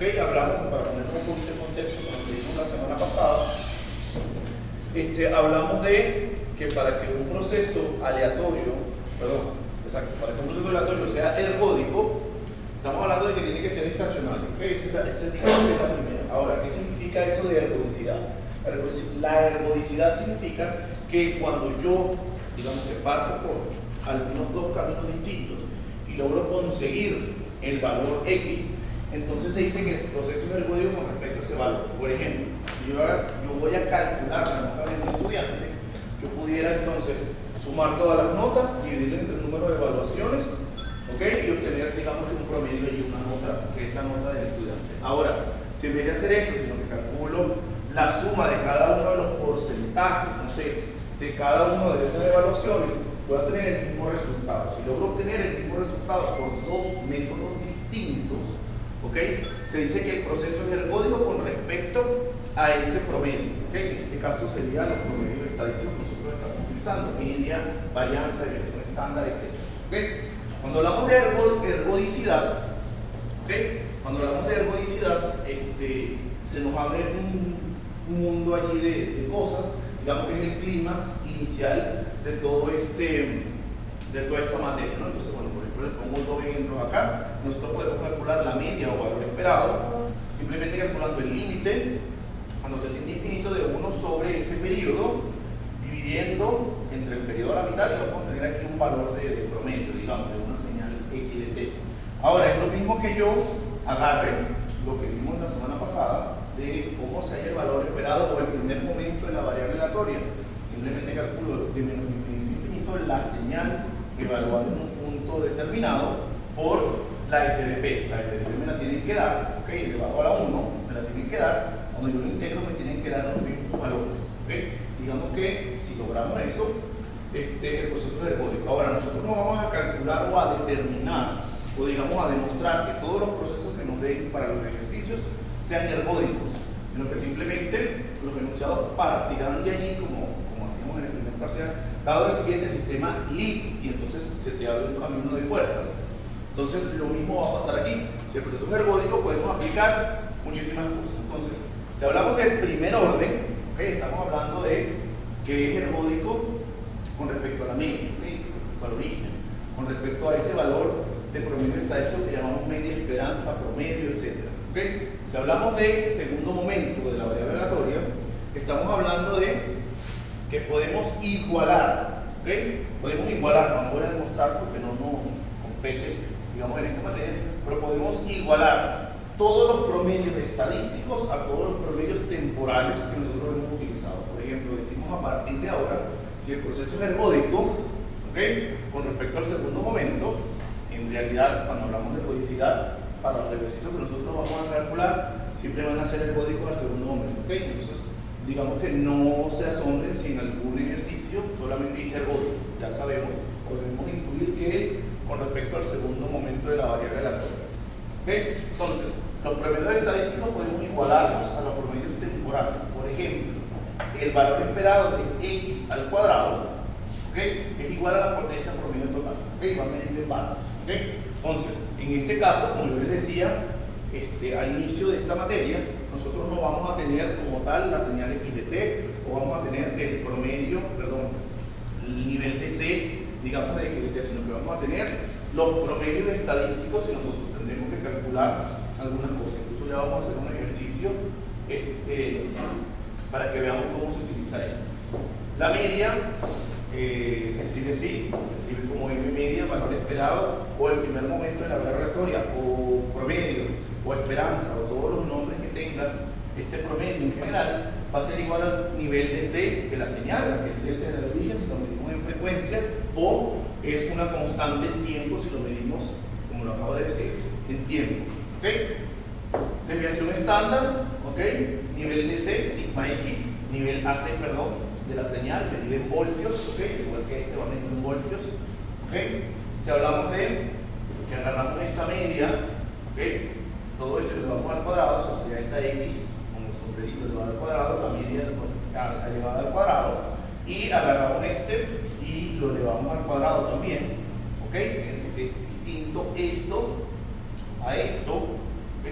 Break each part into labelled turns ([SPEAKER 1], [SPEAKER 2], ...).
[SPEAKER 1] Hablamos, para ponernos un poquito en contexto, como vimos la semana pasada, hablamos de que para que un proceso aleatorio, para que un proceso aleatorio sea ergódico, estamos hablando de que tiene que ser estacionario. Esa es la primera. Ahora, ¿qué significa eso de ergodicidad? La ergodicidad significa que cuando yo, digamos que parto por algunos dos caminos distintos y logro conseguir el valor X, entonces se dice que el proceso es ergódico con respecto a ese valor. Por ejemplo, si yo voy a calcular la nota de un estudiante, yo pudiera entonces sumar todas las notas, dividirlo entre el número de evaluaciones, y obtener, digamos, un promedio y una nota, que es la nota del estudiante. Ahora, si en vez de hacer eso, sino que calculo la suma de cada uno de los porcentajes, de cada una de esas evaluaciones, voy a tener el mismo resultado. Si logro obtener el mismo resultado por dos métodos distintos, se dice que el proceso es ergódico con respecto a ese promedio. En este caso serían los promedios estadísticos que nosotros estamos utilizando: media, varianza, desviación estándar, etc. Cuando hablamos de ergodicidad, se nos abre un mundo allí de cosas, digamos que es el clímax inicial de todo de toda esta materia, ¿no? Entonces, bueno, por ejemplo, les pongo dos ejemplos acá. Nosotros podemos calcular la media o valor esperado, simplemente calculando el límite, cuando se tiende infinito, de 1 sobre ese periodo, dividiendo entre el periodo a la mitad, y vamos a tener aquí un valor de promedio, digamos, de una señal X de T. Ahora, es lo mismo que yo agarre lo que vimos la semana pasada de cómo se halla el valor esperado o el primer momento de la variable aleatoria. Simplemente calculo de menos infinito a infinito la señal evaluada en un punto determinado por la FDP. La FDP me la tienen que dar, elevado a la 1, me la tienen que dar. Cuando yo lo integro, me tienen que dar los mismos valores. Digamos que si logramos eso, el proceso es ergódico. Ahora, nosotros no vamos a calcular o a determinar, o digamos a demostrar que todos los procesos que nos den para los ejercicios sean ergódicos, sino que simplemente los enunciados partirán de allí, como hacíamos en el primer parcial, dado el siguiente sistema LIT, y entonces se te abre un camino de puertas. Entonces, lo mismo va a pasar aquí. Si el proceso es ergódico, podemos aplicar muchísimas cosas. Entonces, si hablamos del primer orden, estamos hablando de que es ergódico con respecto a la media, con respecto al origen, con respecto a ese valor de promedio estadístico que llamamos media, esperanza, promedio, etc. Si hablamos de segundo momento de la variable aleatoria, estamos hablando de que podemos igualar, podemos igualar, no voy a demostrar porque no nos compete, digamos, en esta materia, pero podemos igualar todos los promedios estadísticos a todos los promedios temporales que nosotros hemos utilizado. Por ejemplo, decimos a partir de ahora, si el proceso es ergódico, con respecto al segundo momento, en realidad, cuando hablamos de ergodicidad, para los ejercicios que nosotros vamos a calcular, siempre van a ser ergódicos al segundo momento. Entonces, digamos que no se asombren si en algún ejercicio solamente dice ergódico. Ya sabemos, podemos intuir que es con respecto al segundo momento de la variable aleatoria. Entonces, los promedios estadísticos podemos igualarlos a los promedios temporales. Por ejemplo, el valor esperado de x al cuadrado, es igual a la potencia promedio total. Va a medir en vanos. Entonces, en este caso, como yo les decía, al inicio de esta materia, nosotros no vamos a tener como tal la señal X de T, o vamos a tener el promedio, el nivel de C, digamos, de X de T, sino que vamos a tener los promedios estadísticos y nosotros tendremos que calcular algunas cosas. Incluso ya vamos a hacer un ejercicio para que veamos cómo se utiliza esto. La media se escribe así, se escribe como M media, valor esperado, o el primer momento de la variable aleatoria, o promedio, o esperanza, o todos los nombres que tengan este promedio en general, va a ser igual al nivel de C de la señal, que es delta del origen si lo medimos en frecuencia, o es una constante en tiempo si lo medimos, como lo acabo de decir, en tiempo. Desviación estándar, nivel de C, sigma X, nivel AC, de la señal, medida en voltios, igual que este va a medir en voltios. Si hablamos de que agarramos esta media, todo esto lo llevamos al cuadrado, o sea, sería esta X con el sombrerito elevado al cuadrado, la media elevada al cuadrado, y agarramos y lo elevamos al cuadrado también. Fíjense que es distinto esto a esto,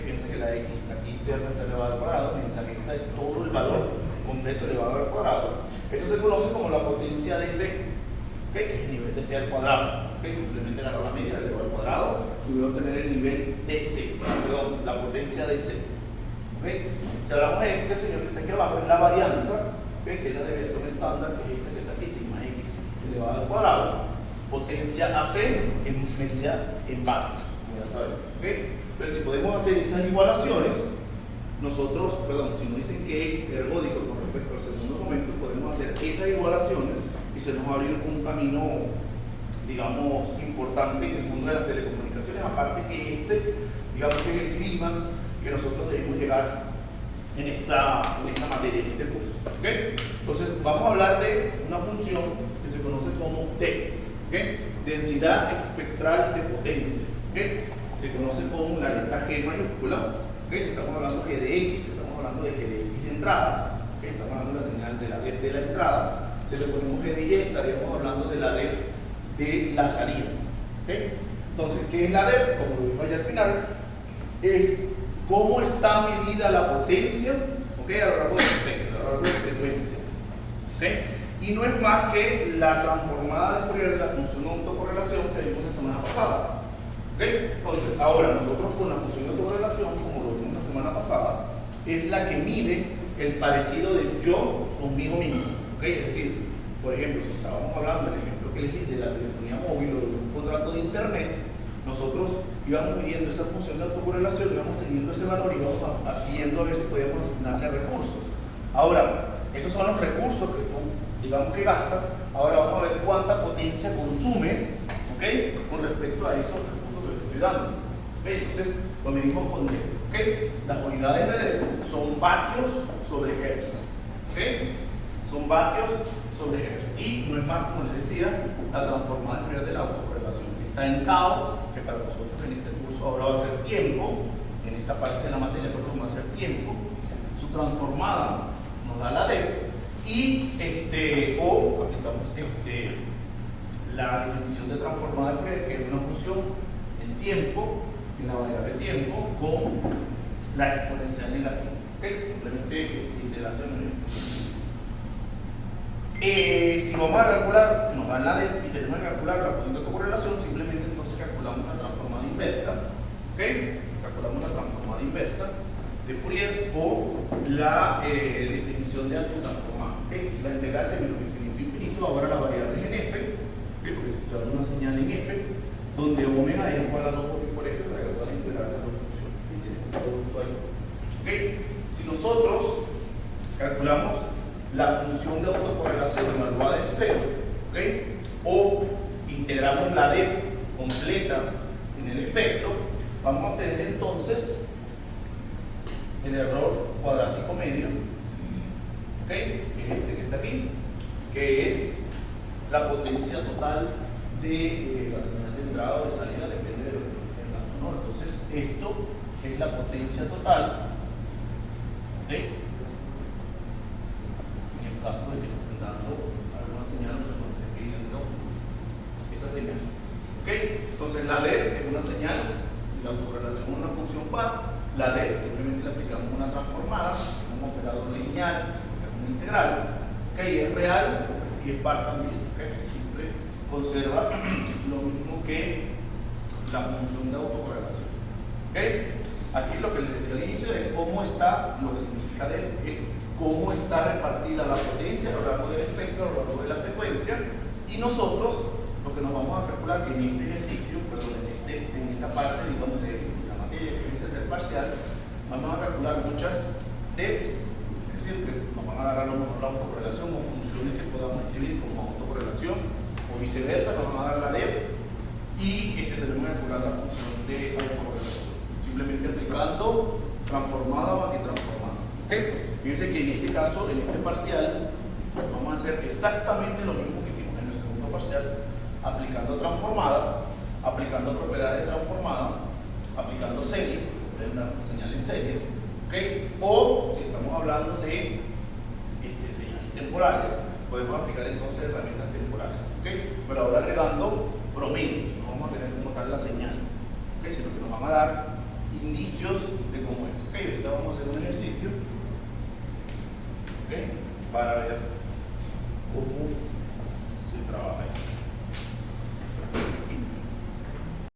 [SPEAKER 1] Fíjense que la x aquí interna está elevada al cuadrado, mientras que esta es todo el valor completo elevado al cuadrado. Eso se conoce como la potencia de C, ¿okay? Que es el nivel de C al cuadrado. ¿Okay? Simplemente agarro la media, la elevo al cuadrado y voy a obtener el nivel de C, perdón, la potencia de C. ¿Okay? Si hablamos de este señor que está aquí abajo, es la varianza, ¿okay? Que es la desviación estándar, que es esta que está aquí, sigma x elevado al cuadrado, potencia AC en medida en vatios, como ya saben. ¿Okay? Entonces, si podemos hacer esas igualaciones, nosotros, perdón, si nos dicen que es ergódico con respecto al segundo momento, podemos hacer esas igualaciones y se nos va a abrir un camino, digamos, importante en el mundo de las telecomunicaciones, aparte que digamos que es el clímax que nosotros debemos llegar en esta materia, en este curso. ¿Okay? Entonces, vamos a hablar de una función que se conoce como T, ¿okay? Densidad espectral de potencia, ¿okay? Se conoce como la letra G mayúscula, ¿okay? Si estamos hablando G de X, estamos hablando de G de X de entrada, ¿okay? Estamos hablando de la señal de la D de la entrada. Si le ponemos G de Y, estaríamos hablando de la D de la salida, ¿okay? Entonces, ¿qué es la D? Como lo dijo allá al final, es cómo está medida la potencia, ¿okay? A lo largo del espectro, a lo largo de la frecuencia, ¿okay? Y no es más que la transformada de Fourier de la función de autocorrelación que vimos la semana pasada. ¿Okay? Entonces, ahora nosotros con la función de autorrelación, como lo vimos la semana pasada, es la que mide el parecido de yo conmigo mismo. ¿Okay? Es decir, por ejemplo, si estábamos hablando del ejemplo que les di de la telefonía móvil o de un contrato de internet, nosotros íbamos midiendo esa función de autocorrelación, íbamos teniendo ese valor y íbamos viendo a ver si podíamos asignarle recursos. Ahora, esos son los recursos que tú, digamos que gastas. Ahora vamos a ver cuánta potencia consumes, ¿okay? Con respecto a esos recursos que te estoy dando. ¿Okay? Entonces, lo medimos con D. ¿Okay? Las unidades de D son vatios sobre hertz. ¿Okay? Son vatios sobre hertz. Y no es más, como les decía, la transformada de Fourier de la autocorrelación. Está en tau, que para nosotros en este curso ahora va a ser tiempo. En esta parte de la materia, perdón, va a ser tiempo. Su transformada nos da la D. Y aplicamos la definición de transformada de Fourier, que es una función en tiempo, en la variable tiempo, con la exponencial negativa. ¿Okay? Simplemente integrando el número. Si vamos a calcular, nos dan la D y tenemos que calcular la función de autocorrelación, simplemente entonces calculamos la transformada inversa. ¿Okay? Calculamos la transformada inversa de Fourier o la definición de autotransformada. ¿Okay? La integral de menos infinito a infinito, ahora la variable es en F, ¿okay? Porque estoy dando una señal en F, donde omega es igual a 2 por F para que puedan integrar las dos funciones. Y tenemos un producto ahí. ¿Okay? Si nosotros calculamos la función de autocorrelación evaluada en 0, ¿okay? O integramos la D completa en el espectro, vamos a obtener entonces el error cuadrático medio, ¿okay? Que es este que está aquí, que es la potencia total de la señal de entrada o de salida, depende de lo que nos estén dando, ¿no? Entonces, esto es la potencia total, ¿okay? En el caso de que nos estén dando alguna señal, nosotros tenemos que ir dentro esa señal, ¿okay? Entonces, la D es una señal, si la correlación es una función par, la D simplemente le aplicamos una transformada, un operador lineal, una integral, ¿okay? Es real y es par también, ¿okay? Siempre conserva lo mismo que la función de autocorrelación, ¿okay? Aquí lo que les decía al inicio de cómo está, lo que significa D es cómo está repartida la potencia a lo largo del espectro, a lo largo de la frecuencia, y nosotros lo que nos vamos a calcular que en este ejercicio, perdón, en esta parte, digamos, de la materia que es el tercer parcial, vamos a calcular muchas Ds, es decir, que nos van a dar a lo mejor la autocorrelación o funciones que podamos escribir como autocorrelación, o viceversa, nos van a dar la D, y tenemos que calcular la función de autocorrelación, simplemente aplicando transformada o antitransformada. ¿Okay? Fíjense que en este caso, en este parcial, vamos a hacer exactamente lo mismo que hicimos en el segundo parcial, aplicando transformadas, aplicando propiedades de transformada, aplicando series, pueden dar señal en series, ¿okay? O si estamos hablando de señales temporales, podemos aplicar entonces herramientas temporales, ¿okay? Pero ahora agregando promedios, no vamos a tener como tal la señal, ¿okay? Sino que nos van a dar indicios de cómo es. Ok, ahorita vamos a hacer un ejercicio, ¿ok?, para ver